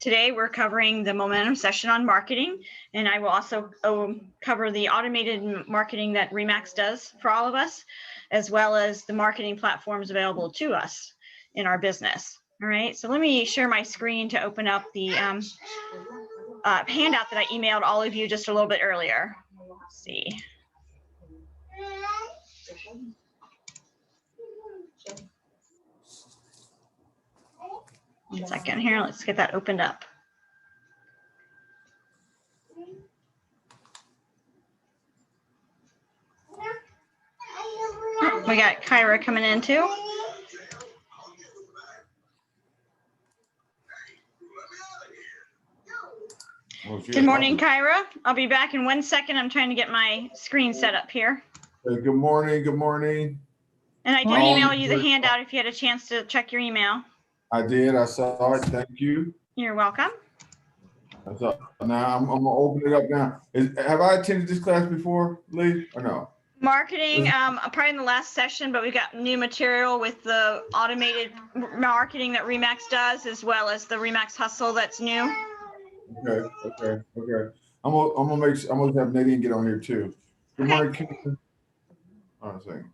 Today we're covering the momentum session on marketing, and I will also cover the automated marketing that RE/MAX does for all of us, as well as the marketing platforms available to us in our business. All right, so let me share my screen to open up the handout that I emailed all of you just a little bit earlier. Let's see. 1 second here, let's get that opened up. Oh, we got Kyra coming in too. Good morning, Kyra. I'll be back in 1 second. I'm trying to get my screen set up here. Hey, good morning. Good morning. And I did email you the handout if you had a chance to check your email. I did. I saw it. Thank you. You're welcome. Now I'm gonna open it up now. Have I attended this class before, Lee, or no? Marketing, probably in the last session, but we got new material with the automated marketing that RE/MAX does, as well as the RE/MAX Hustle that's new. Okay. I'm gonna have Nadine get on here too. Good morning, Kim. Hold on a second.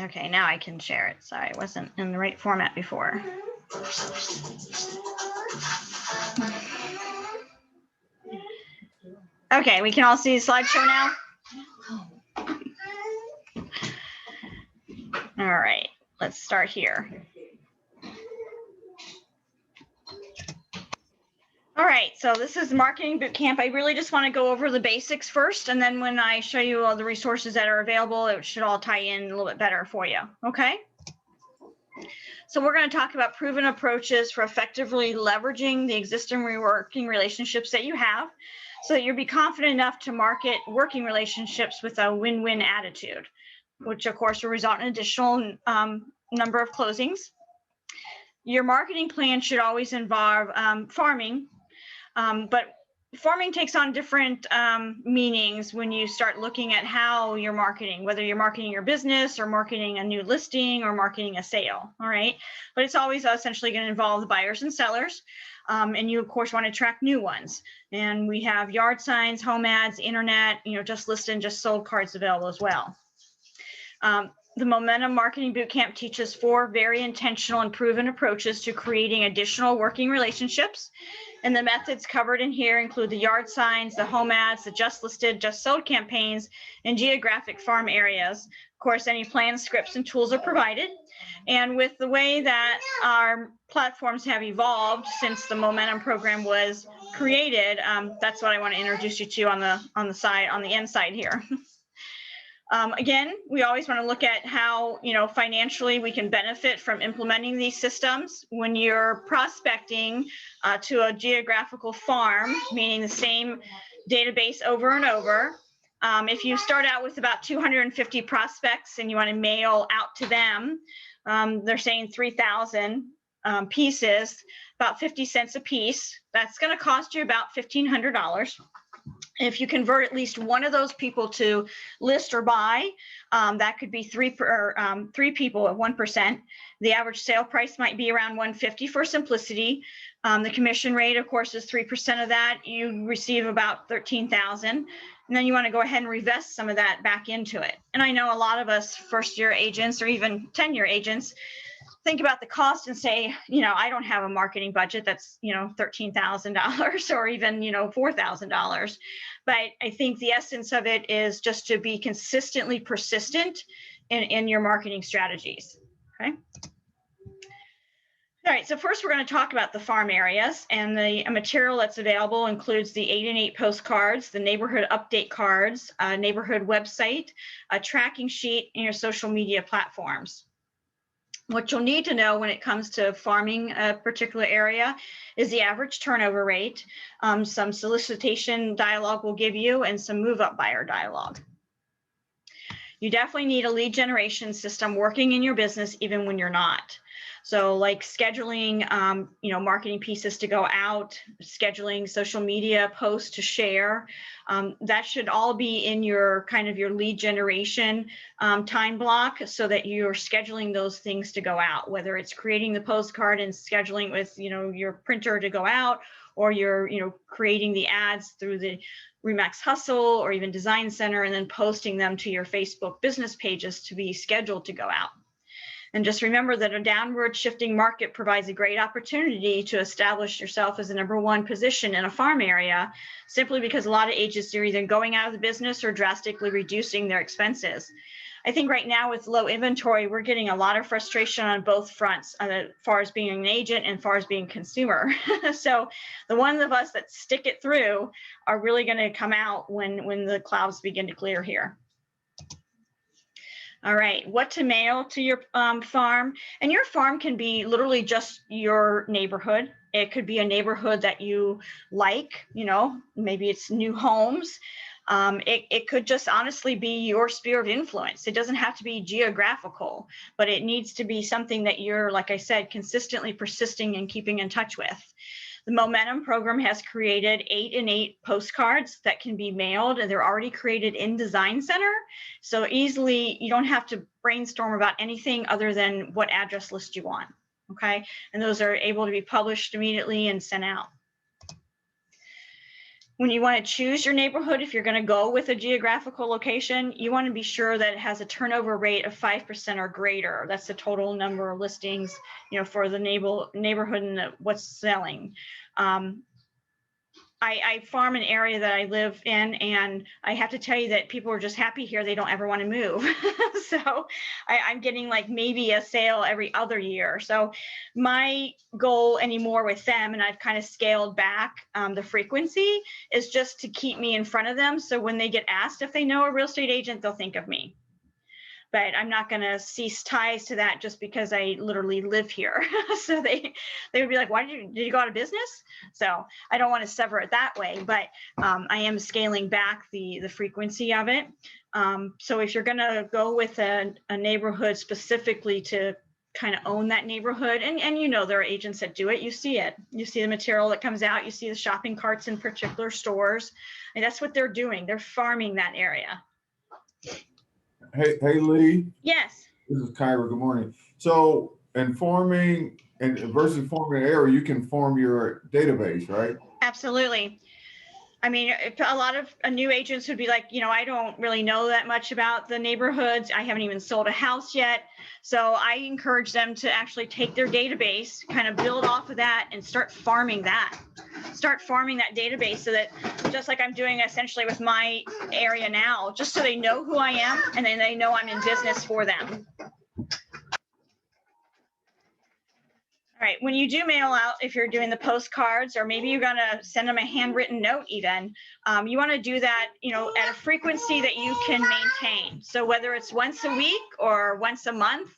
Okay, now I can share it. Sorry, it wasn't in the right format before. Okay, we can all see the slideshow now. All right, let's start here. All right, so this is Marketing Bootcamp. I really just want to go over the basics first, and then when I show you all the resources that are available, it should all tie in a little bit better for you, okay? So we're going to talk about proven approaches for effectively leveraging the existing working relationships that you have so that you'll be confident enough to market working relationships with a win-win attitude, which of course will result in an additional number of closings. Your marketing plan should always involve farming. But farming takes on different meanings when you start looking at how you're marketing, whether you're marketing your business or marketing a new listing or marketing a sale, all right? But it's always essentially going to involve the buyers and sellers. And you, of course, want to track new ones. And we have yard signs, home ads, internet, just listed and just sold cards available as well. The Momentum Marketing Bootcamp teaches 4 very intentional and proven approaches to creating additional working relationships. And the methods covered in here include the yard signs, the home ads, the just listed, just sold campaigns, and geographic farm areas. Of course, any plans, scripts, and tools are provided. And with the way that our platforms have evolved since the Momentum program was created, that's what I want to introduce you to on the inside here. Again, we always want to look at how, financially we can benefit from implementing these systems. When you're prospecting to a geographical farm, meaning the same database over and over, if you start out with about 250 prospects and you want to mail out to them, they're saying 3,000 pieces, about 50 cents a piece. That's going to cost you about $1,500. If you convert at least one of those people to list or buy, that could be three people at 1%. The average sale price might be around $150 for simplicity. The commission rate, of course, is 3% of that. You receive about $13,000. And then you want to go ahead and reinvest some of that back into it. And I know a lot of us first-year agents or even 10-year agents think about the cost and say, I don't have a marketing budget that's, $13,000 or even, $4,000. But I think the essence of it is just to be consistently persistent in your marketing strategies. Okay. All right, so first we're going to talk about the farm areas, and the material that's available includes the 8-in-8 postcards, the neighborhood update cards, a neighborhood website, a tracking sheet, and your social media platforms. What you'll need to know when it comes to farming a particular area is the average turnover rate, some solicitation dialogue will give you, and some move-up buyer dialogue. You definitely need a lead generation system working in your business even when you're not. So like scheduling, marketing pieces to go out, scheduling social media posts to share. That should all be in your kind of your lead generation time block, so that you're scheduling those things to go out, whether it's creating the postcard and scheduling with, your printer to go out, or you're, creating the ads through the Remax Hustle or even Design Center, and then posting them to your Facebook business pages to be scheduled to go out. And just remember that a downward shifting market provides a great opportunity to establish yourself as the #1 position in a farm area, simply because a lot of agents are either going out of the business or drastically reducing their expenses. I think right now with low inventory, we're getting a lot of frustration on both fronts, as far as being an agent and as far as being a consumer. So the ones of us that stick it through are really going to come out when the clouds begin to clear here. All right, what to mail to your farm. And your farm can be literally just your neighborhood. It could be a neighborhood that you like, maybe it's new homes. It could just honestly be your sphere of influence. It doesn't have to be geographical, but it needs to be something that you're, like I said, consistently persisting and keeping in touch with. The Momentum program has created 8 in 8 postcards that can be mailed, and they're already created in Design Center. So easily, you don't have to brainstorm about anything other than what address list you want, okay? And those are able to be published immediately and sent out. When you want to choose your neighborhood, if you're going to go with a geographical location, you want to be sure that it has a turnover rate of 5% or greater. That's the total number of listings, for the neighborhood and what's selling. I farm an area that I live in, and I have to tell you that people are just happy here. They don't ever want to move. So I'm getting like maybe a sale every other year. So my goal anymore with them, and I've kind of scaled back the frequency, is just to keep me in front of them. So when they get asked if they know a real estate agent, they'll think of me. But I'm not going to cease ties to that just because I literally live here. So they would be like, did you go out of business? So I don't want to sever it that way, but I am scaling back the frequency of it. So if you're going to go with a neighborhood specifically to kind of own that neighborhood, and there are agents that do it, you see the material that comes out, you see the shopping carts in particular stores, and that's what they're doing. They're farming that area. Hey, Lee. Yes. This is Kyra. Good morning. So, in farming and versus farming an area, you can form your database, right? Absolutely. I mean, a lot of new agents would be like, I don't really know that much about the neighborhoods. I haven't even sold a house yet. So I encourage them to actually take their database, kind of build off of that, and start farming that. Start farming that database, so that, just like I'm doing essentially with my area now, just so they know who I am, and then they know I'm in business for them. All right, when you do mail out, if you're doing the postcards, or maybe you're gonna send them a handwritten note even, you wanna do that, at a frequency that you can maintain. So whether it's once a week or once a month,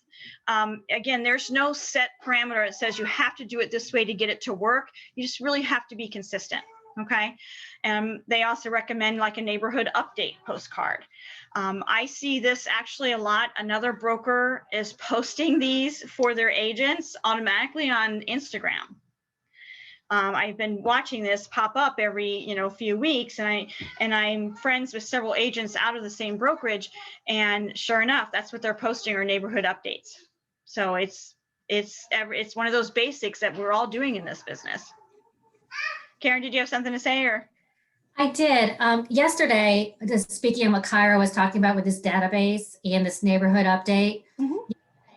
again, there's no set parameter that says you have to do it this way to get it to work. You just really have to be consistent, okay? They also recommend like a neighborhood update postcard. I see this actually a lot. Another broker is posting these for their agents automatically on Instagram. I've been watching this pop up every few weeks, and I'm friends with several agents out of the same brokerage, and sure enough, that's what they're posting, are neighborhood updates. So it's one of those basics that we're all doing in this business. Karen, did you have something to say, or? I did. Yesterday, just speaking of what Kyra was talking about with this database and this neighborhood update,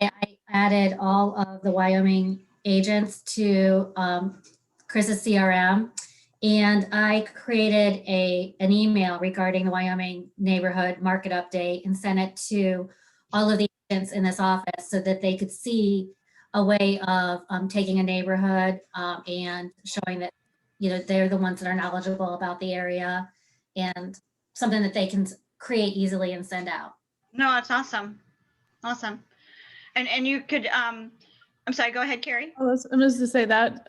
I added all of the Wyoming agents to Chris's CRM, and I created an email regarding the Wyoming neighborhood market update and sent it to all of the agents in this office so that they could see a way of taking a neighborhood and showing that they're the ones that are knowledgeable about the area, and something that they can create easily and send out. No, that's awesome. Awesome. And you could, I'm sorry, go ahead, Carrie. I'm just to say that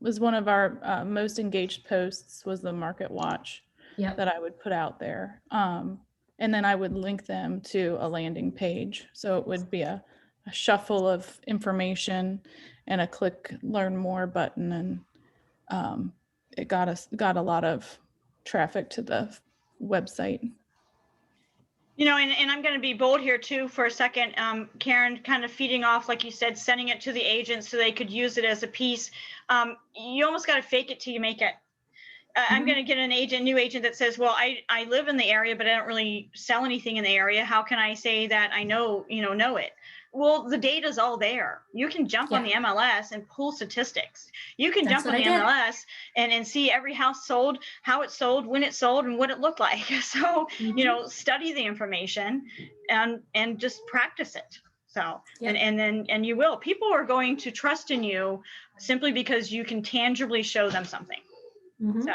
was one of our most engaged posts, was the market watch that I would put out there. And and then I would link them to a landing page. So it would be a shuffle of information and a click learn more button, and it got a lot of traffic to the website. You know, and I'm going to be bold here too for a second, Karen, kind of feeding off, like you said, sending it to the agents so they could use it as a piece. You almost got to fake it till you make it. I'm going to get a new agent that says, well, I live in the area, but I don't really sell anything in the area. How can I say that I know it? Well, the data's all there. You can jump on the MLS and pull statistics. You can jump on the MLS and see every house sold, how it sold, when it sold, and what it looked like. So, you know, study the information and just practice it. So, and you will. People are going to trust in you simply because you can tangibly show them something. So,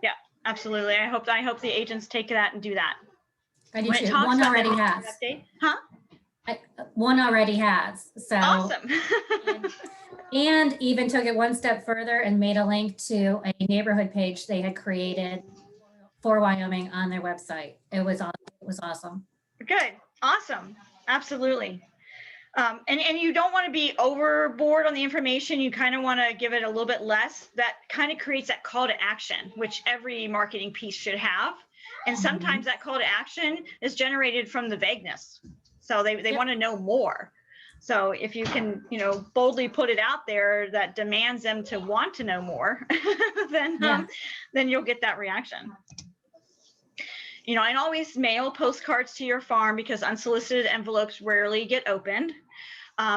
yeah, absolutely. I hope the agents take that and do that. I do too. One already has. Huh? One already has. So awesome. and even took it one step further and made a link to a neighborhood page they had created for Wyoming on their website. It was awesome. Good. Awesome. Absolutely. And you don't want to be overboard on the information. You kind of want to give it a little bit less. That kind of creates that call to action, which every marketing piece should have. And sometimes that call to action is generated from the vagueness. So they want to know more. So if you can, you know, boldly put it out there that demands them to want to know more, then you'll get that reaction. You know, and always mail postcards to your farm because unsolicited envelopes rarely get opened.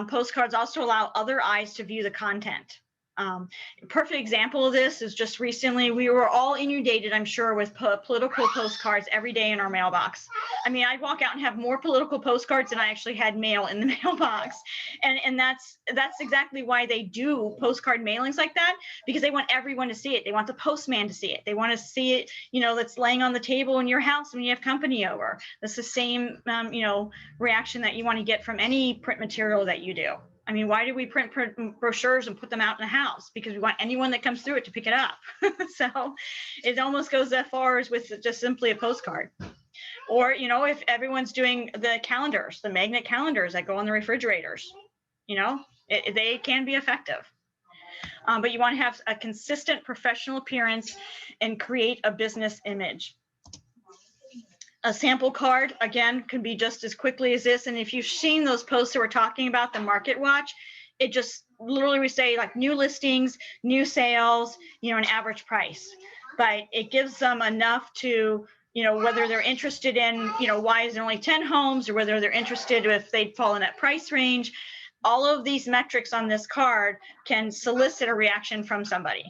Postcards also allow other eyes to view the content. A perfect example of this is just recently, we were all inundated, I'm sure, with political postcards every day in our mailbox. I mean, I'd walk out and have more political postcards than I actually had mail in the mailbox. And that's exactly why they do postcard mailings like that, because they want everyone to see it. They want the postman to see it. They want to see it, you know, that's laying on the table in your house when you have company over. That's the same, you know, reaction that you want to get from any print material that you do. I mean, why do we print brochures and put them out in the house? Because we want anyone that comes through it to pick it up. So it almost goes that far as with just simply a postcard. Or, you know, if everyone's doing the calendars, the magnet calendars that go on the refrigerators, you know, they can be effective. But you want to have a consistent professional appearance and create a business image. A sample card, again, can be just as quickly as this. And if you've seen those posts that we're talking about, the Market Watch, it just literally we say like new listings, new sales, you know, an average price. But it gives them enough to, you know, whether they're interested in, you know, why is there only 10 homes, or whether they're interested if they'd fall in that price range. All of these metrics on this card can solicit a reaction from somebody.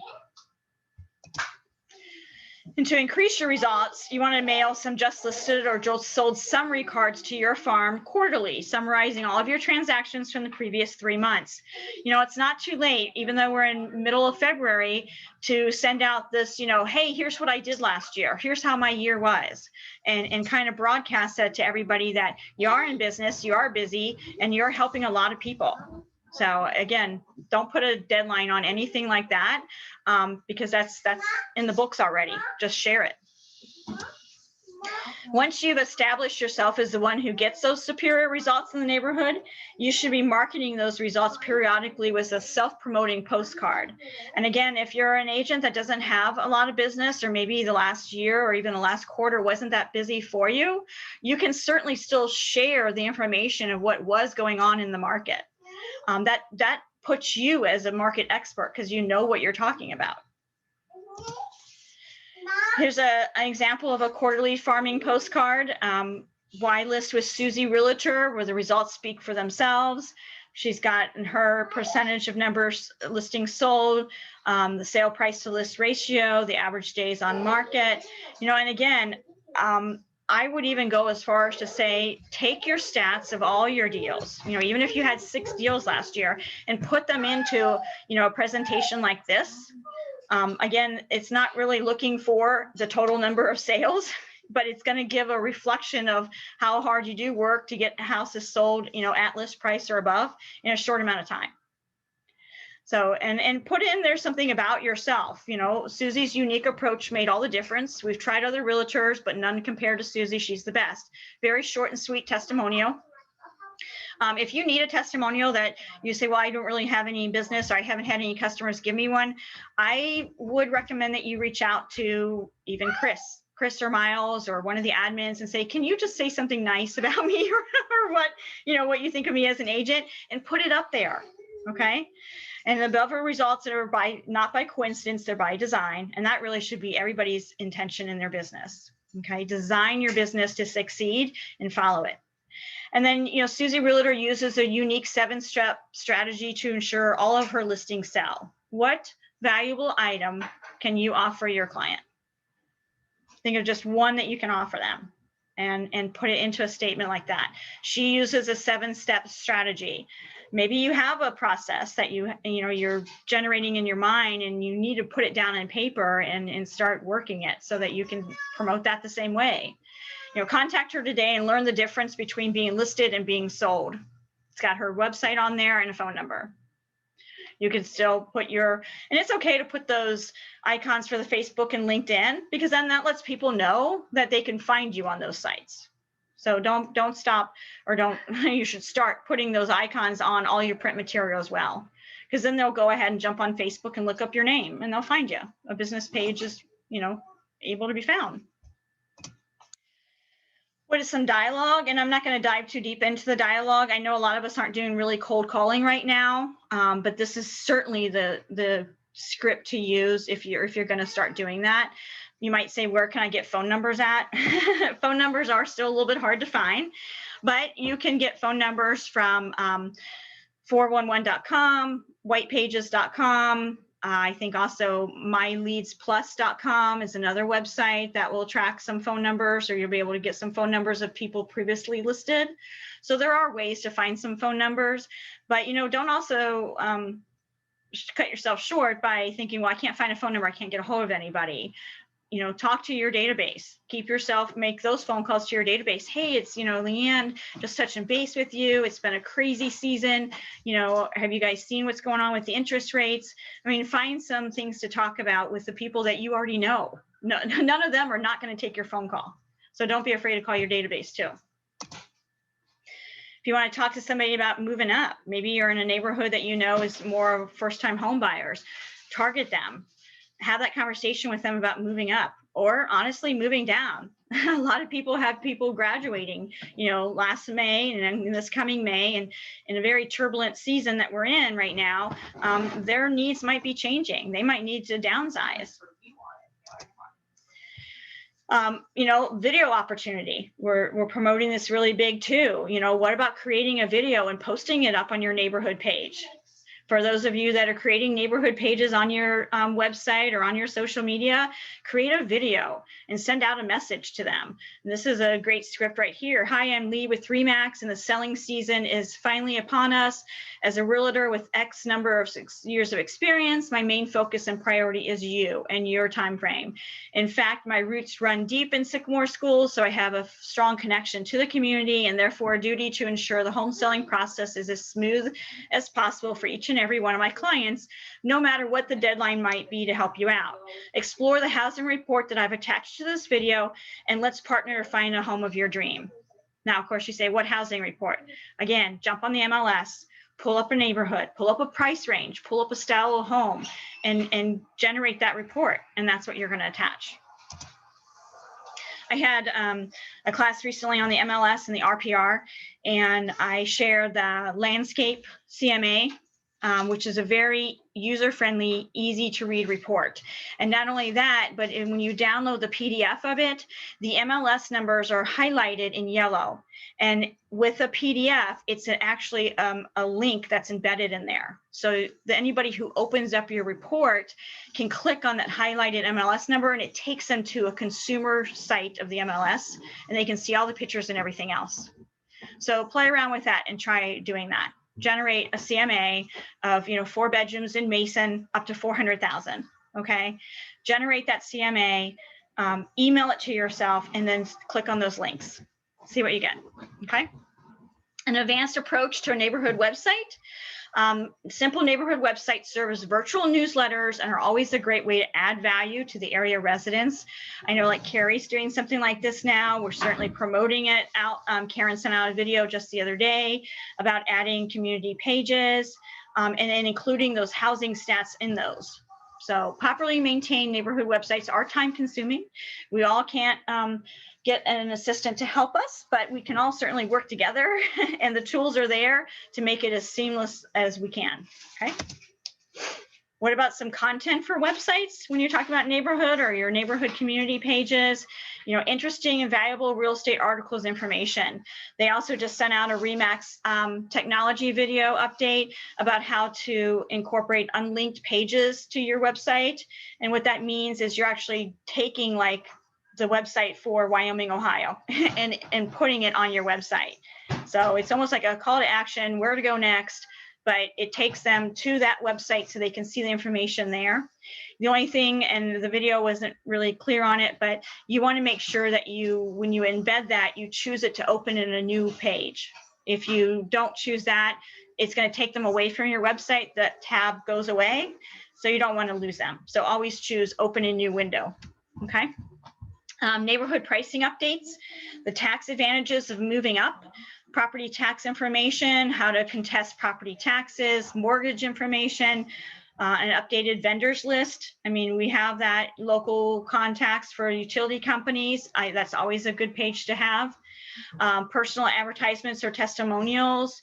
And to increase your results, you want to mail some just listed or just sold summary cards to your farm quarterly, summarizing all of your transactions from the previous 3 months. You know, it's not too late, even though we're in middle of February, to send out this, you know, hey, here's what I did last year. Here's how my year was. And kind of broadcast that to everybody that you are in business, you are busy, and you're helping a lot of people. So again, don't put a deadline on anything like that, because that's in the books already. Just share it. Once you've established yourself as the one who gets those superior results in the neighborhood, you should be marketing those results periodically with a self-promoting postcard. And again, if you're an agent that doesn't have a lot of business, or maybe the last year or even the last quarter wasn't that busy for you, you can certainly still share the information of what was going on in the market. That puts you as a market expert because you know what you're talking about. Here's an example of a quarterly farming postcard. Why list with Susie Realtor, where the results speak for themselves. She's got her percentage of numbers listings sold, the sale price to list ratio, the average days on market. You know, and again, I would even go as far as to say, take your stats of all your deals, you know, even if you had 6 deals last year, and put them into, you know, a presentation like this. Again, it's not really looking for the total number of sales, but it's going to give a reflection of how hard you do work to get houses sold, you know, at list price or above in a short amount of time. So, and put in there something about yourself. You know, Susie's unique approach made all the difference. We've tried other realtors, but none compared to Susie. She's the best. Very short and sweet testimonial. If you need a testimonial that you say, well, I don't really have any business, or I haven't had any customers give me one, I would recommend that you reach out to even Chris or Miles or one of the admins and say, can you just say something nice about me or what, you know, what you think of me as an agent, and put it up there. Okay. And above are results that are not by coincidence, they're by design. And that really should be everybody's intention in their business. Okay. Design your business to succeed and follow it. And then, you know, Susie Realtor uses a unique 7-step strategy to ensure all of her listings sell. What valuable item can you offer your client? Think of just one that you can offer them and put it into a statement like that. She uses a 7-step strategy. Maybe you have a process that you're generating in your mind, and you need to put it down on paper and start working it so that you can promote that the same way. You know, contact her today and learn the difference between being listed and being sold. It's got her website on there and a phone number. You can still put and it's okay to put those icons for the Facebook and LinkedIn, because then that lets people know that they can find you on those sites. So don't stop, or you should start putting those icons on all your print material as well, because then they'll go ahead and jump on Facebook and look up your name and they'll find you. A business page is, you know, able to be found. What is some dialogue? And I'm not going to dive too deep into the dialogue. I know a lot of us aren't doing really cold calling right now, but this is certainly the script to use if you're going to start doing that. You might say, where can I get phone numbers at? Phone numbers are still a little bit hard to find, but you can get phone numbers from 411.com, whitepages.com. I think also myleadsplus.com is another website that will track some phone numbers, or you'll be able to get some phone numbers of people previously listed. So there are ways to find some phone numbers, but, you know, don't also cut yourself short by thinking, well, I can't find a phone number, I can't get a hold of anybody. You know, talk to your database, make those phone calls to your database. Hey, it's, you know, Leanne, just touching base with you. It's been a crazy season. You know, have you guys seen what's going on with the interest rates? I mean, find some things to talk about with the people that you already know. No, none of them are not going to take your phone call. So don't be afraid to call your database too. If you want to talk to somebody about moving up, maybe you're in a neighborhood that you know is more first-time home buyers, target them. Have that conversation with them about moving up, or honestly moving down. A lot of people have people graduating, you know, last May and this coming May, and in a very turbulent season that we're in right now, their needs might be changing. They might need to downsize. You know, video opportunity. We're promoting this really big too. You know, what about creating a video and posting it up on your neighborhood page? For those of you that are creating neighborhood pages on your website or on your social media, create a video and send out a message to them. And this is a great script right here. Hi, I'm Lee with RE/MAX, and the selling season is finally upon us. As a realtor with X number of years of experience, my main focus and priority is you and your time frame. In fact, my roots run deep in Sycamore schools, so I have a strong connection to the community, and therefore a duty to ensure the home selling process is as smooth as possible for each and every one of my clients, no matter what the deadline might be, to help you out. Explore the housing report that I've attached to this video, and let's partner to find a home of your dream. Now, of course, you say, what housing report? Again, jump on the MLS, pull up a neighborhood, pull up a price range, pull up a style of home, and generate that report. And that's what you're going to attach. I had a class recently on the MLS and the RPR, and I shared the landscape CMA, which is a very user-friendly, easy to read report. And not only that, but when you download the PDF of it, the MLS numbers are highlighted in yellow. And with a PDF, it's actually a link that's embedded in there. So that anybody who opens up your report can click on that highlighted MLS number, and it takes them to a consumer site of the MLS, and they can see all the pictures and everything else. So play around with that and try doing that. Generate a CMA of, 4 bedrooms in Mason up to 400,000. Okay. Generate that CMA, email it to yourself, and then click on those links. See what you get. Okay. An advanced approach to a neighborhood website. Simple neighborhood websites serve as virtual newsletters and are always a great way to add value to the area residents. I know like Carrie's doing something like this now. We're certainly promoting it out. Karen sent out a video just the other day about adding community pages and then including those housing stats in those. So properly maintained neighborhood websites are time consuming. We all can't get an assistant to help us, but we can all certainly work together and the tools are there to make it as seamless as we can, okay? What about some content for websites when you're talking about neighborhood or your neighborhood community pages? You know, interesting and valuable real estate articles information. They also just sent out a RE/MAX technology video update about how to incorporate unlinked pages to your website. And what that means is you're actually taking like the website for Wyoming, Ohio, and putting it on your website. So it's almost like a call to action, where to go next, but it takes them to that website so they can see the information there. The only thing, and the video wasn't really clear on it, but you want to make sure that when you embed that, you choose it to open in a new page. If you don't choose that, it's going to take them away from your website. That tab goes away, so you don't want to lose them. So always choose open in new window, okay? Neighborhood pricing updates, the tax advantages of moving up, property tax information, how to contest property taxes, mortgage information, an updated vendors list. I mean, we have that local contacts for utility companies. That's always a good page to have. Personal advertisements or testimonials,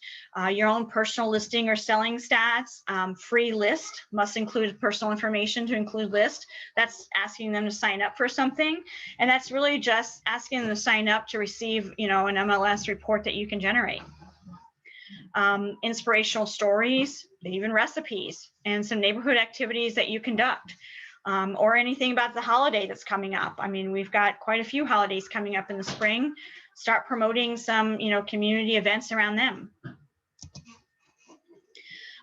your own personal listing or selling stats, free list, must include personal information to include list. That's asking them to sign up for something. And that's really just asking them to sign up to receive, you know, an MLS report that you can generate. Inspirational stories, even recipes, and some neighborhood activities that you conduct. Or anything about the holiday that's coming up. I mean, we've got quite a few holidays coming up in the spring. Start promoting some, you know, community events around them.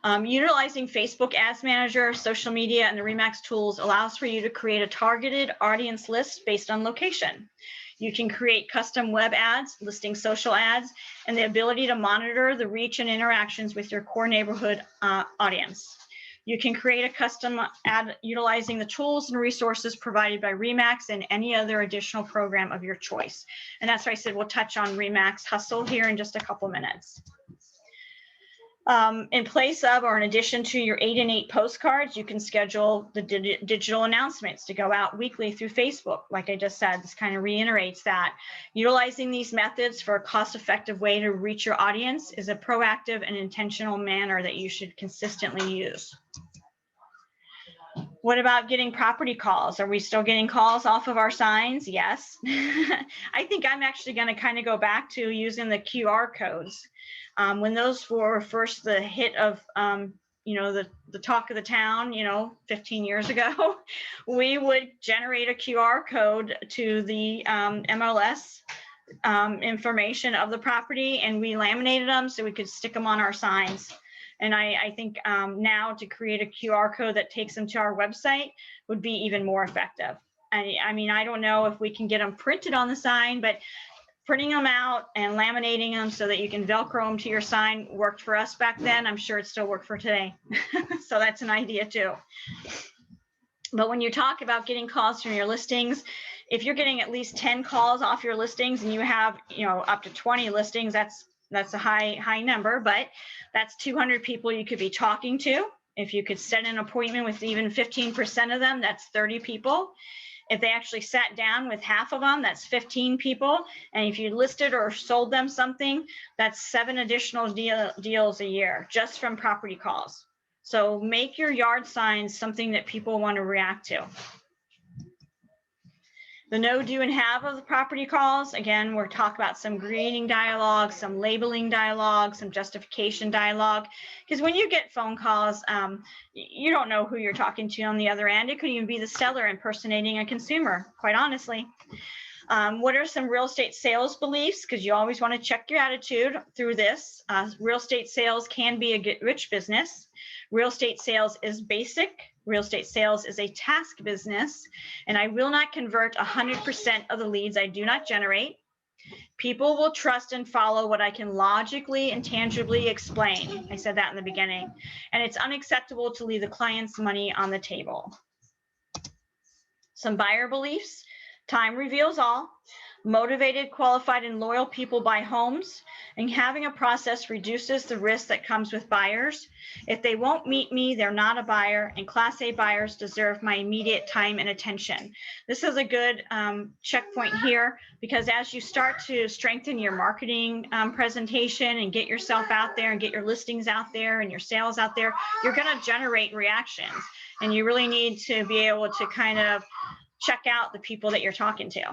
Utilizing Facebook Ads Manager, social media, and the RE/MAX tools allows for you to create a targeted audience list based on location. You can create custom web ads, listing social ads, and the ability to monitor the reach and interactions with your core neighborhood audience. You can create a custom ad utilizing the tools and resources provided by RE/MAX and any other additional program of your choice. And that's why I said we'll touch on RE/MAX Hustle here in just a couple minutes. In place of or in addition to your 8 and 8 postcards, you can schedule the digital announcements to go out weekly through Facebook. Like I just said, this kind of reiterates that. Utilizing these methods for a cost-effective way to reach your audience is a proactive and intentional manner that you should consistently use. What about getting property calls? Are we still getting calls off of our signs? Yes. I think I'm actually going to kind of go back to using the QR codes. When those were first the hit of, you know, the talk of the town, you know, 15 years ago, we would generate a QR code to the MLS information of the property, and we laminated them so we could stick them on our signs. And I think now to create a QR code that takes them to our website would be even more effective. I mean, I don't know if we can get them printed on the sign, but printing them out and laminating them so that you can Velcro them to your sign worked for us back then. I'm sure it still works for today. So that's an idea too. But when you talk about getting calls from your listings, if you're getting at least 10 calls off your listings and you have, you know, up to 20 listings, that's a high number, but that's 200 people you could be talking to. If you could set an appointment with even 15% of them, that's 30 people. If they actually sat down with half of them, that's 15 people. And if you listed or sold them something, that's 7 additional deals a year just from property calls. So make your yard signs something that people want to react to. The no, do, and have of the property calls. Again, we're talking about some greeting dialogue, some labeling dialogue, some justification dialogue. Because when you get phone calls, you don't know who you're talking to on the other end. It could even be the seller impersonating a consumer, quite honestly. What are some real estate sales beliefs? Because you always want to check your attitude through this. Real estate sales can be a get-rich business. Real estate sales is basic. Real estate sales is a task business, and I will not convert 100% of the leads I do not generate. People will trust and follow what I can logically and tangibly explain. I said that in the beginning. And it's unacceptable to leave the client's money on the table. Some buyer beliefs. Time reveals all. Motivated, qualified, and loyal people buy homes, and having a process reduces the risk that comes with buyers. If they won't meet me, they're not a buyer, and Class A buyers deserve my immediate time and attention. This is a good checkpoint here, because as you start to strengthen your marketing presentation and get yourself out there and get your listings out there and your sales out there, you're going to generate reactions, and you really need to be able to kind of check out the people that you're talking to.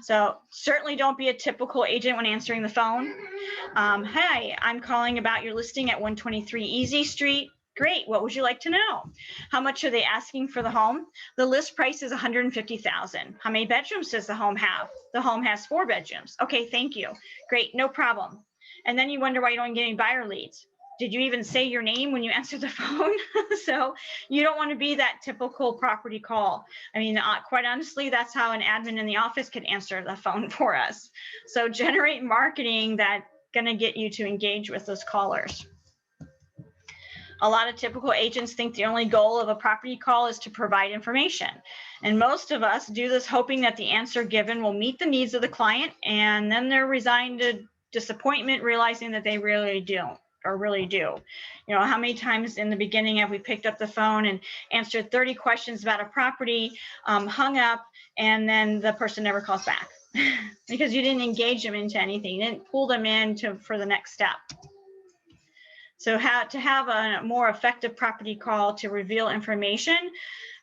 So certainly don't be a typical agent when answering the phone. Hi, I'm calling about your listing at 123 Easy Street. Great. What would you like to know? How much are they asking for the home? The list price is $150,000. How many bedrooms does the home have? The home has 4 bedrooms. Okay, thank you. Great, no problem. And then you wonder why you don't get any buyer leads. Did you even say your name when you answered the phone? So you don't want to be that typical property call. I mean, quite honestly, that's how an admin in the office could answer the phone for us. So generate marketing that's going to get you to engage with those callers. A lot of typical agents think the only goal of a property call is to provide information. And most of us do this hoping that the answer given will meet the needs of the client, and then they're resigned to disappointment, realizing that they really don't. Or really do. You know, how many times in the beginning have we picked up the phone and answered 30 questions about a property, hung up, and then the person never calls back because you didn't engage them into anything. You didn't pull them in for the next step. So how to have a more effective property call to reveal information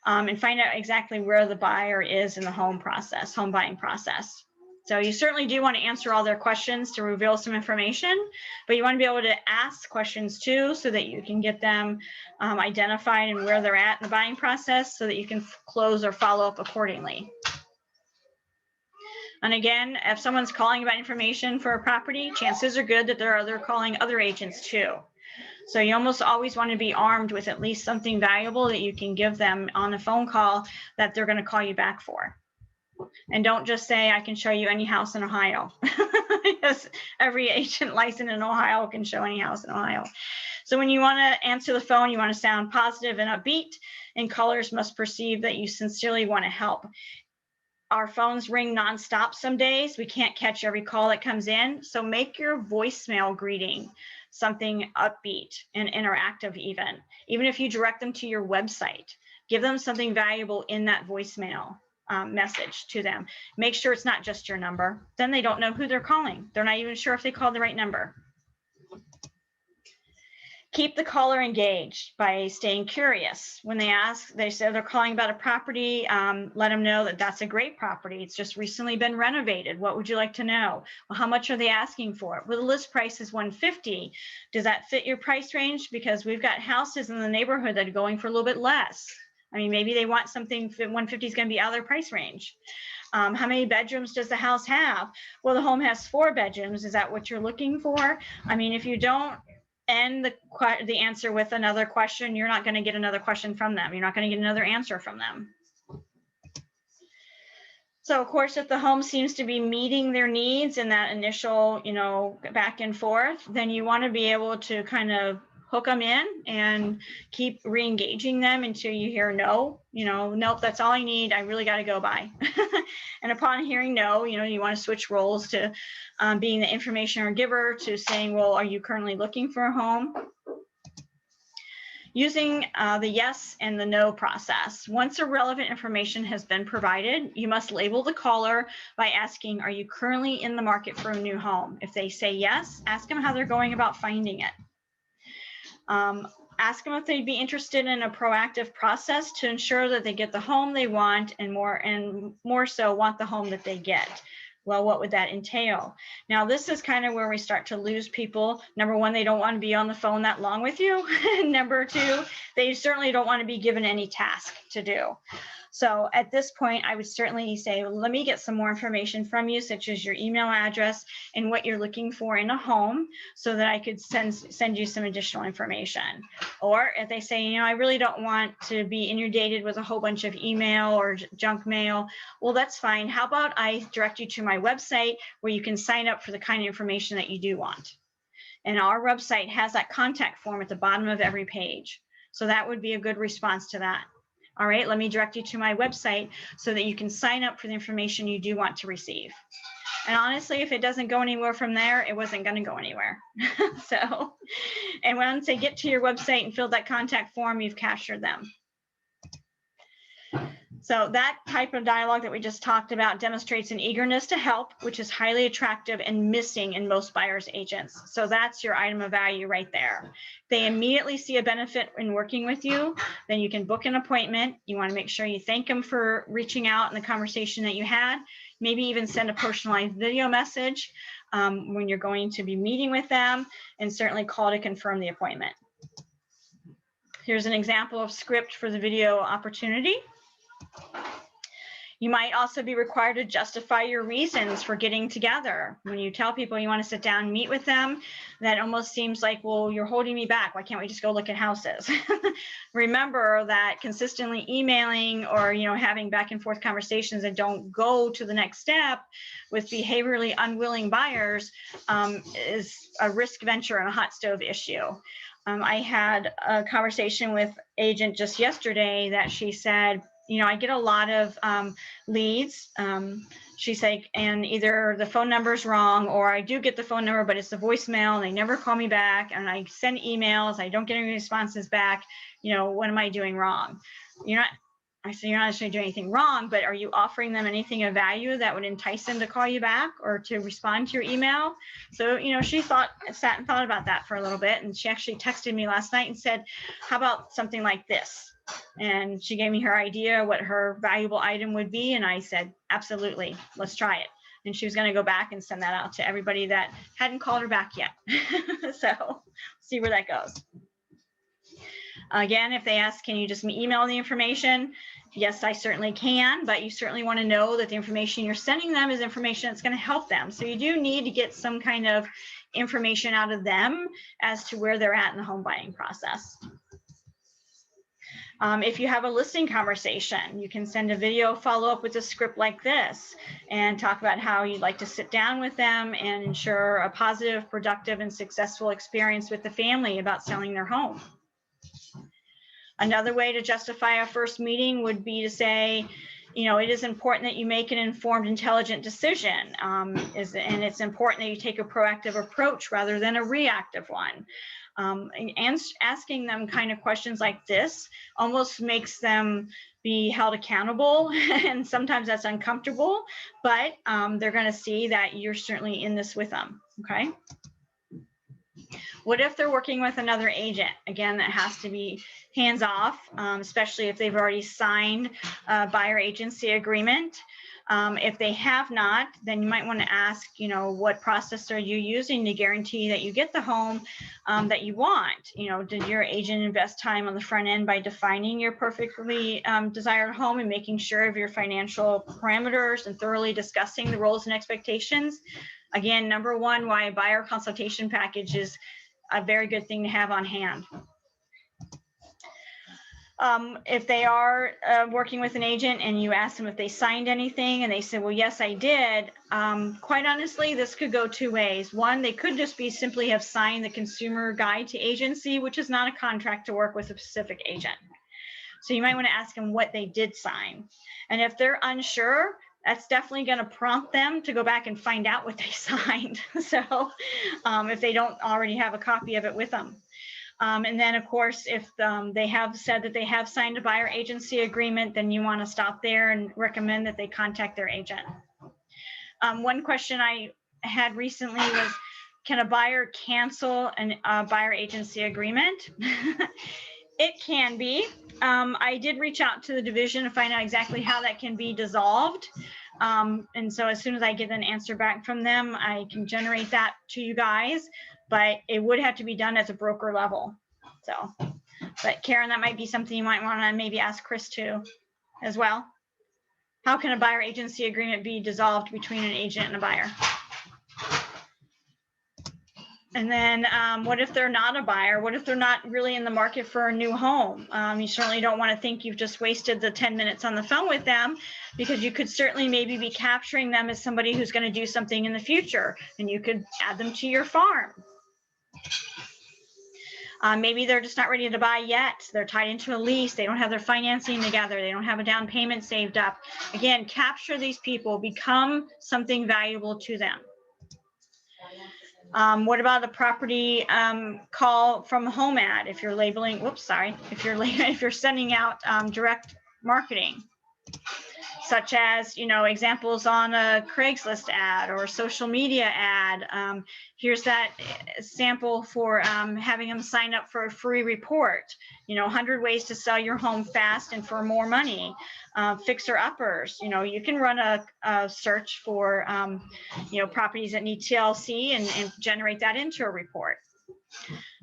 and find out exactly where the buyer is in the home buying process. So you certainly do want to answer all their questions to reveal some information, but you want to be able to ask questions too, so that you can get them identified and where they're at in the buying process, so that you can close or follow up accordingly. And again, if someone's calling about information for a property, chances are good that they're calling other agents too. So you almost always want to be armed with at least something valuable that you can give them on a phone call that they're going to call you back for. And don't just say, I can show you any house in Ohio. Because every agent licensed in Ohio can show any house in Ohio. So when you want to answer the phone, you want to sound positive and upbeat, and callers must perceive that you sincerely want to help. Our phones ring nonstop some days. We can't catch every call that comes in. So make your voicemail greeting something upbeat and interactive even if you direct them to your website. Give them something valuable in that voicemail message to them. Make sure it's not just your number. Then they don't know who they're calling. They're not even sure if they called the right number. Keep the caller engaged by staying curious. When they say they're calling about a property, let them know that that's a great property. It's just recently been renovated. What would you like to know? Well, how much are they asking for it? Well, the list price is $150,000. Does that fit your price range? Because we've got houses in the neighborhood that are going for a little bit less. I mean, maybe they want something, $150,000 is going to be out of their price range. How many bedrooms does the house have? Well, the home has 4 bedrooms. Is that what you're looking for? I mean, if you don't end the answer with another question, you're not going to get another question from them. You're not going to get another answer from them. So of course, if the home seems to be meeting their needs in that initial, back and forth, then you want to be able to kind of hook them in and keep re-engaging them until you hear no, nope, that's all I need. I really got to go by. And upon hearing no, you want to switch roles to being the information giver to saying, well, are you currently looking for a home? Using the yes and the no process. Once irrelevant information has been provided, you must label the caller by asking, are you currently in the market for a new home? If they say yes, ask them how they're going about finding it. Ask them if they'd be interested in a proactive process to ensure that they get the home they want, and more so want the home that they get. Well, what would that entail? Now, this is kind of where we start to lose people. Number one, they don't want to be on the phone that long with you. Number two, they certainly don't want to be given any task to do. So at this point, I would certainly say, well, let me get some more information from you, such as your email address and what you're looking for in a home, so that I could send you some additional information. Or if they say, I really don't want to be inundated with a whole bunch of email or junk mail, well, that's fine. How about I direct you to my my website where you can sign up for the kind of information that you do want. And our website has that contact form at the bottom of every page. So that would be a good response to that. All right, let me direct you to my website so that you can sign up for the information you do want to receive. And honestly, if it doesn't go anywhere from there, it wasn't going to go anywhere. So, and once they get to your website and fill that contact form, you've captured them. So that type of dialogue that we just talked about demonstrates an eagerness to help, which is highly attractive and missing in most buyers agents. So that's your item of value right there. They immediately see a benefit in working with you, then you can book an appointment. You want to make sure you thank them for reaching out and the conversation that you had. Maybe even send a personalized video message when you're going to be meeting with them, and certainly call to confirm the appointment. Here's an example of script for the video opportunity. You might also be required to justify your reasons for getting together. When you tell people you want to sit down and meet with them, that almost seems like, well, you're holding me back. Why can't we just go look at houses? Remember that consistently emailing or, having back and forth conversations that don't go to the next step with behaviorally unwilling buyers is a risk venture and a hot stove issue. I had a conversation with agent just yesterday that she said, I get a lot of leads. She's like, and either the phone number's wrong, or I do get the phone number, but it's the voicemail and they never call me back. And I send emails, I don't get any responses back. What am I doing wrong? I said, you're not actually doing anything wrong, but are you offering them anything of value that would entice them to call you back or to respond to your email? So, she sat and thought about that for a little bit. And she actually texted me last night and said, how about something like this? And she gave me her idea what her valuable item would be. And I said, absolutely, let's try it. And she was going to go back and send that out to everybody that hadn't called her back yet. So see where that goes. Again, if they ask, can you just email the information? Yes, I certainly can, but you certainly want to know that the information you're sending them is information that's going to help them. So you do need to get some kind of information out of them as to where they're at in the home buying process. If you have a listing conversation, you can send a video follow-up with a script like this and talk about how you'd like to sit down with them and ensure a positive, productive, and successful experience with the family about selling their home. Another way to justify a first meeting would be to say, it is important that you make an informed, intelligent decision. And it's important that you take a proactive approach rather than a reactive one. And asking them kind of questions like this almost makes them be held accountable. And sometimes that's uncomfortable, but they're going to see that you're certainly in this with them. Okay. What if they're working with another agent? Again, that has to be hands off, especially if they've already signed a buyer agency agreement. If they have not, then you might want to ask, what process are you using to guarantee that you get the home that you want? Did your agent invest time on the front end by defining your perfectly desired home and making sure of your financial parameters and thoroughly discussing the roles and expectations? Again, number one, why a buyer consultation package is a very good thing to have on hand. If they are working with an agent and you ask them if they signed anything and they say, well, yes, I did. Quite honestly, this could go two ways. One, they could just be simply have signed the consumer guide to agency, which is not a contract to work with a specific agent. So you might want to ask them what they did sign. And if they're unsure, that's definitely going to prompt them to go back and find out what they signed. So if they don't already have a copy of it with them. And then, of course, if they have said that they have signed a buyer agency agreement, then you want to stop there and recommend that they contact their agent. One question I had recently was, can a buyer cancel a buyer agency agreement? It can be. I did reach out to the division to find out exactly how that can be dissolved. And so as soon as I get an answer back from them, I can generate that to you guys, but it would have to be done at the broker level. So, but Karen, that might be something you might want to maybe ask Chris too, as well. How can a buyer agency agreement be dissolved between an agent and a buyer? And then what if they're not a buyer? What if they're not really in the market for a new home? You certainly don't want to think you've just wasted the 10 minutes on the phone with them, because you could certainly maybe be capturing them as somebody who's going to do something in the future, and you could add them to your farm. Maybe they're just not ready to buy yet. They're tied into a lease. They don't have their financing together. They don't have a down payment saved up. Again, capture these people, become something valuable to them. What about a property call from a home ad? If you're labeling, if you're sending out direct marketing, such as, examples on a Craigslist ad or a social media ad. Here's that sample for having them sign up for a free report. 100 ways to sell your home fast and for more money. Fixer uppers. You can run a search for, properties that need TLC and generate that into a report.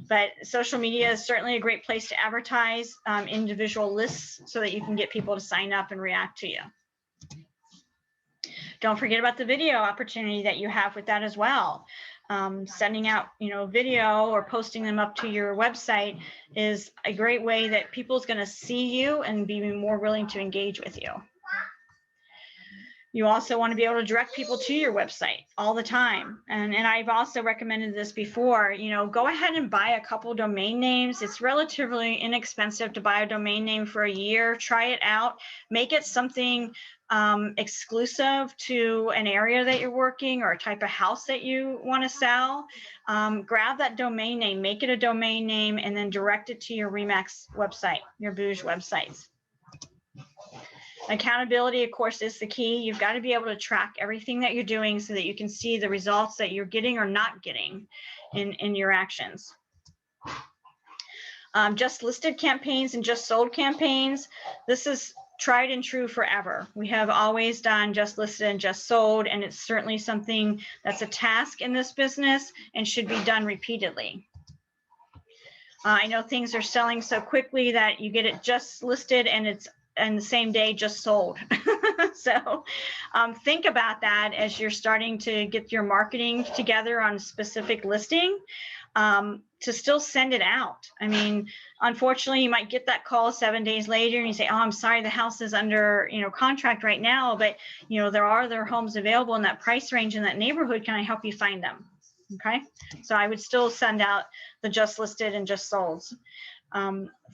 But social media is certainly a great place to advertise individual lists so that you can get people to sign up and react to you. Don't forget about the video opportunity that you have with that as well. Sending out, video or posting them up to your website is a great way that people's going to see you and be more willing to engage with you. You also want to be able to direct people to your website all the time. And I've also recommended this before, go ahead and buy a couple domain names. It's relatively inexpensive to buy a domain name for a year. Try it out. Make it something exclusive to an area that you're working or a type of house that you want to sell. Grab that domain name, make it a domain name, and then direct it to your RE/MAX website, your Booj websites. Accountability, of course, is the key. You've got to be able to track everything that you're doing so that you can see the results that you're getting or not getting in your actions. Just listed campaigns and just sold campaigns. This is tried and true forever. We have always done just listed and just sold, and it's certainly something that's a task in this business and should be done repeatedly. I know things are selling so quickly that you get it just listed and it's and the same day just sold. So think about that as you're starting to get your marketing together on a specific listing, to still send it out. I mean, unfortunately, you might get that call 7 days later and you say, oh, I'm sorry, the house is under, contract right now, but, there are other homes available in that price range in that neighborhood. Can I help you find them? Okay. So I would still send out the just listed and just solds.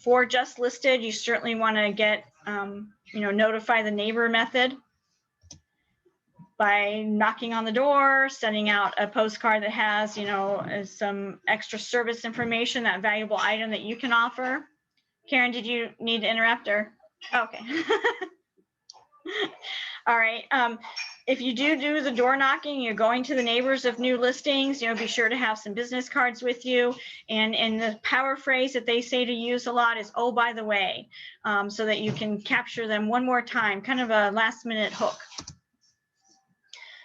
For just listed, you certainly want to get, notify the neighbor method by knocking on the door, sending out a postcard that has, some extra service information, that valuable item that you can offer. Karen, did you need to interrupt or? Okay. All right. If you do the door knocking, you're going to the neighbors of new listings, be sure to have some business cards with you. And the power phrase that they say to use a lot is, oh, by the way, so that you can capture them one more time, kind of a last minute hook.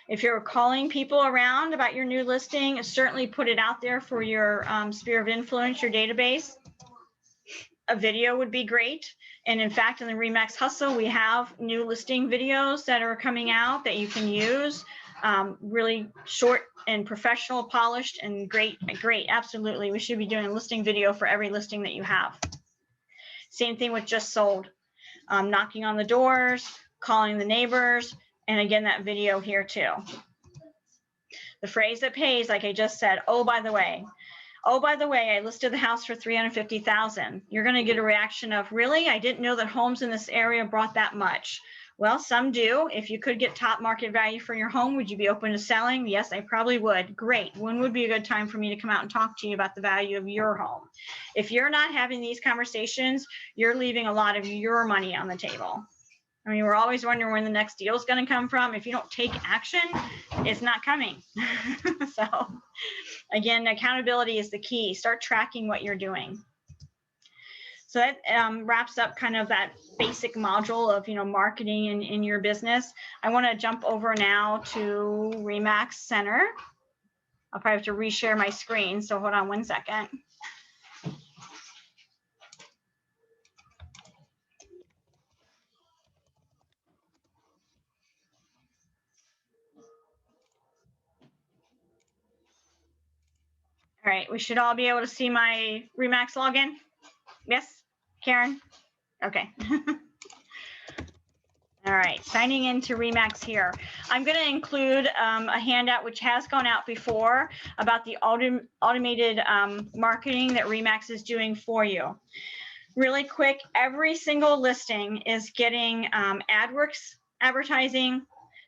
If you're calling people around about your new listing, certainly put it out there for your sphere of influence, your database. A video would be great. And in fact, in the RE/MAX Hustle, we have new listing videos that are coming out that you can use. Really short and professional, polished, and great. Absolutely. We should be doing a listing video for every listing that you have. Same thing with just sold. Knocking on the doors, calling the neighbors, and again, that video here too. The phrase that pays, like I just said, oh, by the way, I listed the house for $350,000. You're going to get a reaction of, really? I didn't know that homes in this area brought that much. Well, some do. If you could get top market value for your home, would you be open to selling? Yes, I probably would. Great. When would be a good time for me to come out and talk to you about the value of your home? If you're not having these conversations, you're leaving a lot of your money on the table. I mean, we're always wondering when the next deal is going to come from. If you don't take action, it's not coming. So again, accountability is the key. Start tracking what you're doing. So that wraps up kind of that basic module of, marketing in your business. I want to jump over now to RE/MAX Center. I'll probably have to reshare my screen. So hold on one second. All right, we should all be able to see my Remax login. Yes, Karen? Okay. All right, signing into Remax here. I'm going to include a handout which has gone out before about the automated marketing that Remax is doing for you. Really quick, every single listing is getting AdWorks advertising,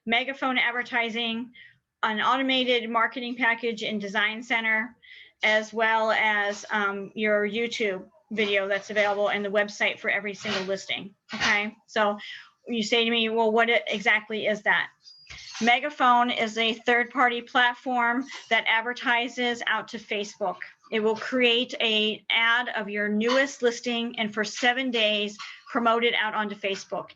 Megaphone advertising, an automated marketing package in Design Center, as well as your YouTube video that's available in the website for every single listing. Okay, so you say to me, well, what exactly is that? Megaphone is a third-party platform that advertises out to Facebook. It will create an ad of your newest listing and for 7 days promote it out onto Facebook.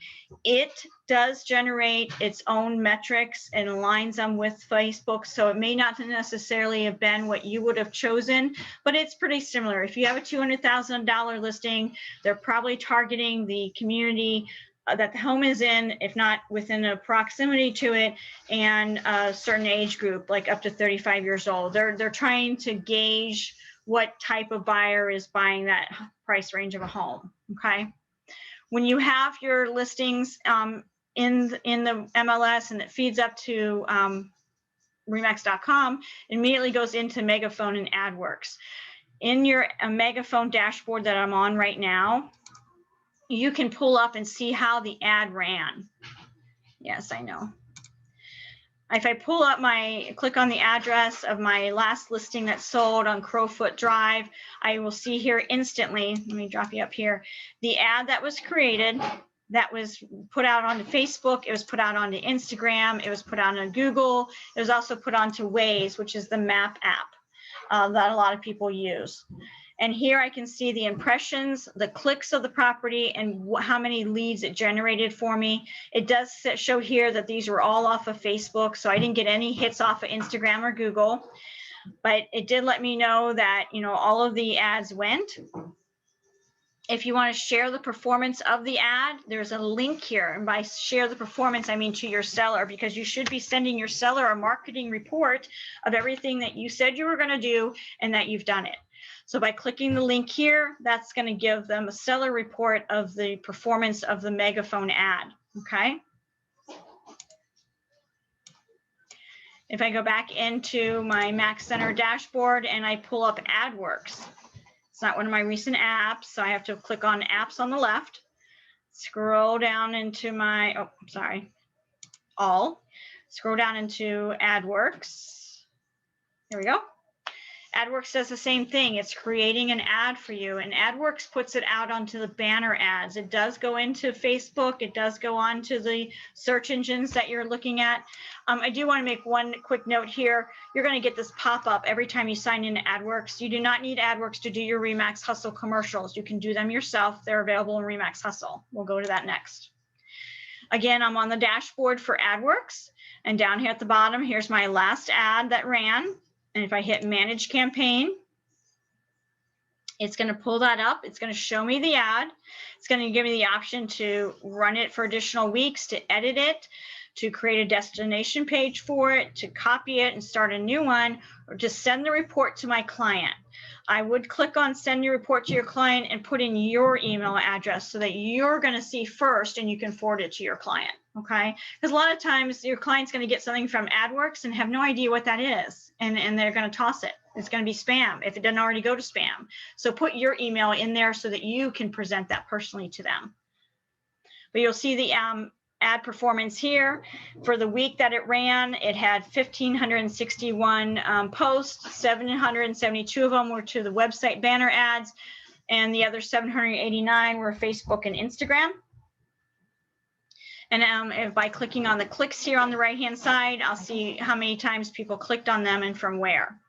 It does generate its own metrics and aligns them with Facebook, so it may not necessarily have been what you would have chosen, but it's pretty similar. If you have a $200,000 listing, they're probably targeting the community that the home is in, if not within a proximity to it, and a certain age group, like up to 35 years old. They're trying to gauge what type of buyer is buying that price range of a home, okay? When you have your listings in the MLS and it feeds up to Remax.com, it immediately goes into Megaphone and AdWorks. In your Megaphone dashboard that I'm on right now, you can pull up and see how the ad ran. Yes, I know. If I pull up click on the address of my last listing that sold on Crowfoot Drive, I will see here instantly, let me drop you up here, the ad that was created, that was put out onto Facebook, it was put out onto Instagram, it was put out on Google, it was also put onto Waze, which is the map app that a lot of people use. And here I can see the impressions, the clicks of the property, and how many leads it generated for me. It does show here that these were all off of Facebook, so I didn't get any hits off of Instagram or Google. But it did let me know that, you know, all of the ads went. If you want to share the performance of the ad, there's a link here. And by share the performance, I mean to your seller, because you should be sending your seller a marketing report of everything that you said you were going to do and that you've done it. So by clicking the link here, that's going to give them a seller report of the performance of the Megaphone ad, okay? If I go back into my Max Center dashboard and I pull up AdWorks, it's not one of my recent apps, so I have to click on apps on the left, scroll down into my, oh, sorry, all, scroll down into AdWorks. Here we go. AdWorks does the same thing. It's creating an ad for you, and AdWorks puts it out onto the banner ads. It does go into Facebook. It does go on to the search engines that you're looking at. I do want to make one quick note here. You're going to get this pop-up every time you sign into AdWorks. You do not need AdWorks to do your Remax Hustle commercials. You can do them yourself. They're available in Remax Hustle. We'll go to that next. Again, I'm on the dashboard for AdWorks, and down here at the bottom, here's my last ad that ran. And if I hit Manage Campaign, it's going to pull that up. It's going to show me the ad. It's going to give me the option to run it for additional weeks, to edit it, to create a destination page for it, to copy it and start a new one, or to send the report to my client. I would click on Send Your Report to Your Client and put in your email address so that you're going to see first and you can forward it to your client, okay? Because a lot of times your client's going to get something from AdWorks and have no idea what that is, and they're going to toss it. It's going to be spam if it doesn't already go to spam. So put your email in there so that you can present that personally to them. But you'll see the ad performance here. For the week that it ran, it had 1,561 posts. 772 of them were to the website banner ads, and the other 789 were Facebook and Instagram. And if by clicking on the clicks here on the right-hand side, I'll see how many times people clicked on them and from where.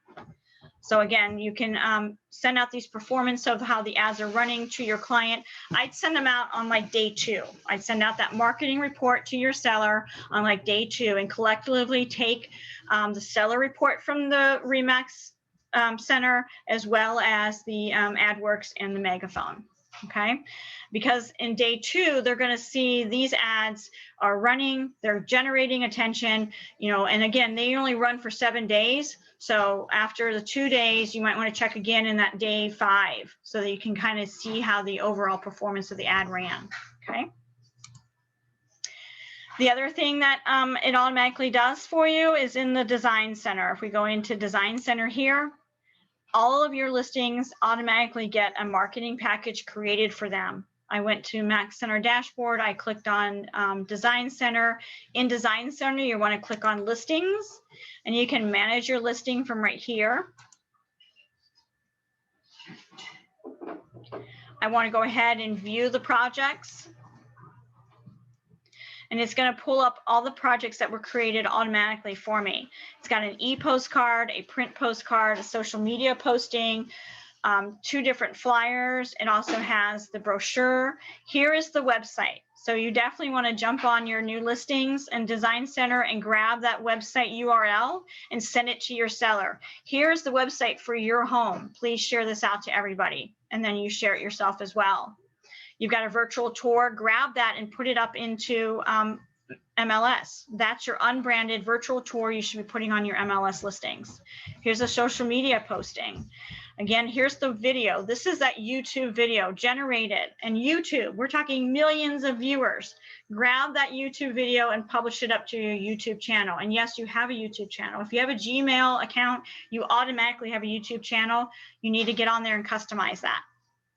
So again, you can send out these performance of how the ads are running to your client. I'd send them out on like day 2. I'd send out that marketing report to your seller on like day 2 and collectively take the seller report from the Remax Center as well as the AdWorks and the Megaphone. Okay, because in day 2, they're going to see these ads are running, they're generating attention, you know, and again, they only run for 7 days. So after the 2 days, you might want to check again in that day 5 so that you can kind of see how the overall performance of the ad ran. Okay. The other thing that it automatically does for you is in the Design Center. If we go into Design Center here, all of your listings automatically get a marketing package created for them. I went to Max Center dashboard. I clicked on Design Center. In Design Center, you want to click on Listings, and you can manage your listing from right here. I want to go ahead and view the projects. And it's going to pull up all the projects that were created automatically for me. It's got an e-postcard, a print postcard, a social media posting, 2 different flyers. It also has the brochure. Here is the website. So you definitely want to jump on your new listings and Design Center and grab that website URL and send it to your seller. Here's the website for your home. Please share this out to everybody. And then you share it yourself as well. You've got a virtual tour, grab that and put it up into MLS. That's your unbranded virtual tour you should be putting on your MLS listings. Here's a social media posting. Again, here's the video. This is that YouTube video generated. And YouTube, we're talking millions of viewers. Grab that YouTube video and publish it up to your YouTube channel. And yes, you have a YouTube channel. If you have a Gmail account, you automatically have a YouTube channel. You need to get on there and customize that.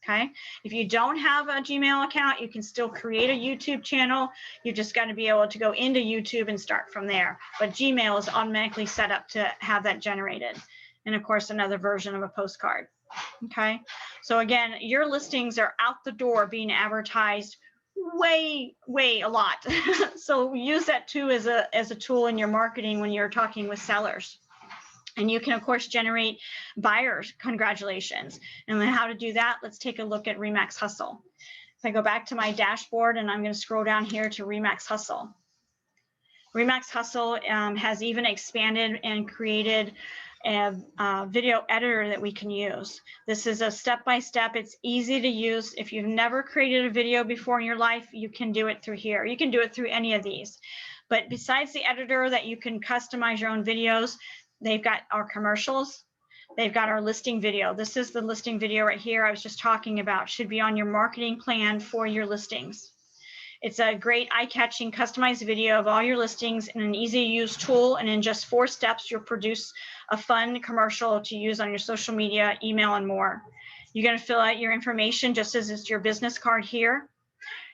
Okay, if you don't have a Gmail account, you can still create a YouTube channel. You just got to be able to go into YouTube and start from there. But Gmail is automatically set up to have that generated. And of course, another version of a postcard. Okay, so again, your listings are out the door being advertised way a lot. So use that too as a tool in your marketing when you're talking with sellers. And you can, of course, generate buyers congratulations. And then how to do that, let's take a look at Remax Hustle. If I go back to my dashboard and I'm going to scroll down here to Remax Hustle. Remax Hustle has even expanded and created a video editor that we can use. This is a step-by-step. It's easy to use. If you've never created a video before in your life, you can do it through here. You can do it through any of these. But besides the editor that you can customize your own videos, they've got our commercials. They've got our listing video. This is the listing video right here I was just talking about. Should be on your marketing plan for your listings. It's a great eye-catching customized video of all your listings in an easy-to-use tool. And in just 4 steps, you'll produce a fun commercial to use on your social media, email, and more. You're going to fill out your information just as it's your business card here.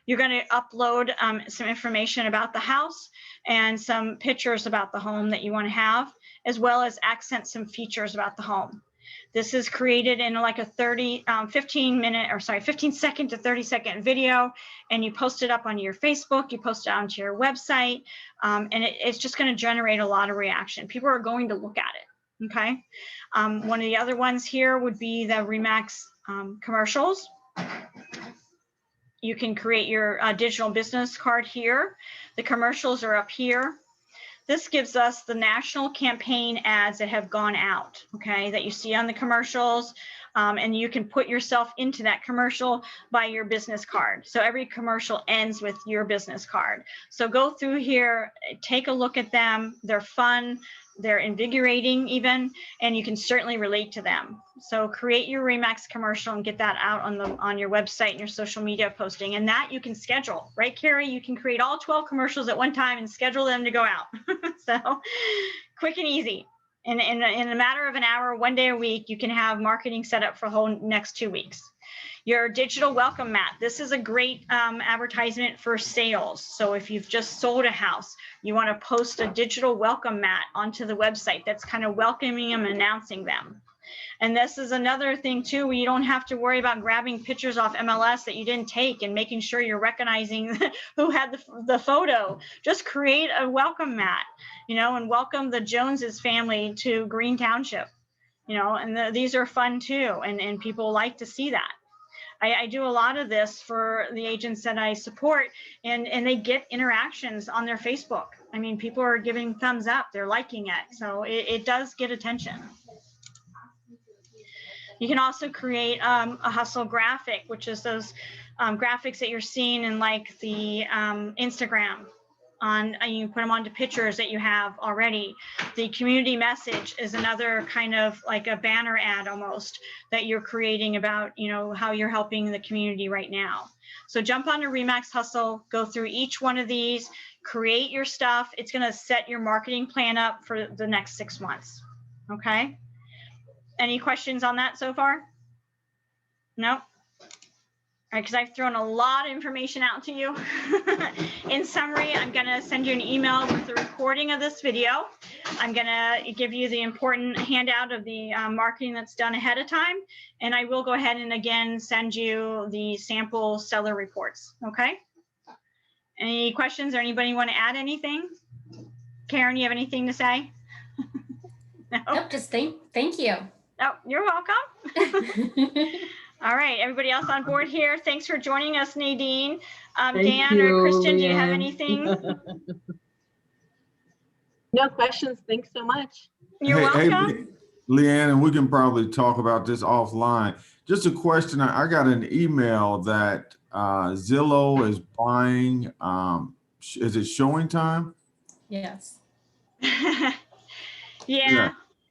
You're going to upload some information about the house and some pictures about the home that you want to have, as well as accent some features about the home. This is created in like a 15 second to 30 second video, and you post it up on your Facebook, you post it onto your website, and it's just going to generate a lot of reaction. People are going to look at it, okay? One of the other ones here would be the Remax commercials. You can create your digital business card here. The commercials are up here. This gives us the national campaign ads that have gone out, okay, that you see on the commercials, and you can put yourself into that commercial by your business card. So every commercial ends with your business card. So go through here, take a look at them. They're fun, they're invigorating even, and you can certainly relate to them. So create your Remax commercial and get that out on your website and your social media posting. And that you can schedule, right, Carrie? You can create all 12 commercials at one time and schedule them to go out. So quick and easy. In a matter of an hour, 1 day a week, you can have marketing set up for the whole next 2 weeks. Your digital welcome mat. This is a great advertisement for sales. So if you've just sold a house, you want to post a digital welcome mat onto the website that's kind of welcoming them and announcing them. And this is another thing too, where you don't have to worry about grabbing pictures off MLS that you didn't take and making sure you're recognizing who had the photo. Just create a welcome mat, you know, and welcome the Joneses family to Green Township, you know, and these are fun too. And people like to see that. I do a lot of this for the agents that I support, and they get interactions on their Facebook. I mean, people are giving thumbs up, they're liking it. So it does get attention. You can also create a hustle graphic, which is those graphics that you're seeing in like the Instagram. You put them onto pictures that you have already. The community message is another kind of like a banner ad almost that you're creating about, you know, how you're helping the community right now. So jump onto Remax Hustle, go through each one of these, create your stuff. It's going to set your marketing plan up for the next 6 months. Okay. Any questions on that so far? No? All right, because I've thrown a lot of information out to you. In summary, I'm going to send you an email with the recording of this video. I'm going to give you the important handout of the marketing that's done ahead of time. And I will go ahead and again send you the sample seller reports. Okay. Any questions or anybody want to add anything? Karen, you have anything to say? No? Nope, just thank you. Oh, you're welcome. All right, everybody else on board here, thanks for joining us, Nadine. Dan or Christian, do you have anything? No questions. Thanks so much. You're welcome. Leanne, and we can probably talk about this offline. Just a question. I got an email that Zillow is buying, is it Showing Time? Yes.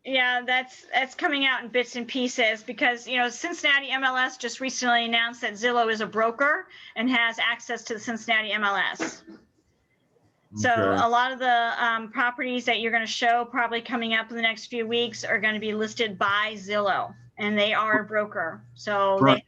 Yeah, that's coming out in bits and pieces because, you know, Cincinnati MLS just recently announced that Zillow is a broker and has access to the Cincinnati MLS. So Okay. a lot of the properties that you're going to show probably coming up in the next few weeks are going to be listed by Zillow, and they are a broker. So Right.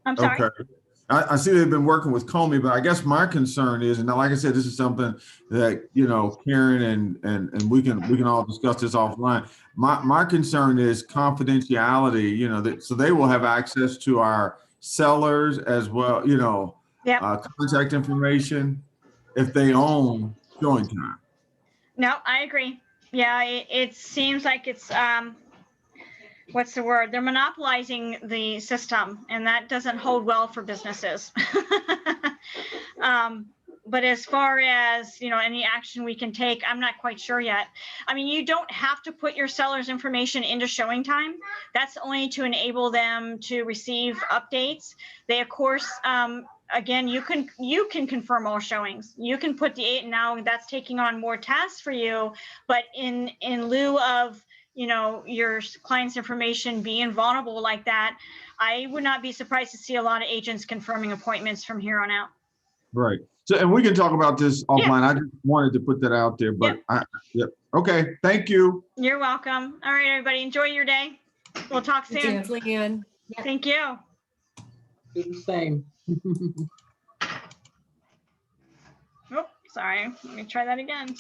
I'm sorry. Okay. I see they've been working with Comey, but I guess my concern is, and like I said, this is something that, you know, Karen and we can all discuss this offline. My concern is confidentiality, you know, so they will have access to our sellers as well, you know, contact information if they own Showing Time. No, I agree. Yeah, it seems like it's what's the word? They're monopolizing the system, and that doesn't hold well for businesses. But as far as, you know, any action we can take, I'm not quite sure yet. I mean, you don't have to put your seller's information into Showing Time. That's only to enable them to receive updates. They, of course, again, you can confirm all showings. You can put the 8, now that's taking on more tasks for you. But in lieu of, you know, your client's information being vulnerable like that, I would not be surprised to see a lot of agents confirming appointments from here on out. Right. So, and we can talk about this offline. I just wanted to put that out there, but okay. Thank you. You're welcome. All right, everybody, enjoy your day. We'll talk soon. Thanks, Leanne. Thank you. Do the same. Oh, sorry. Let me try that again.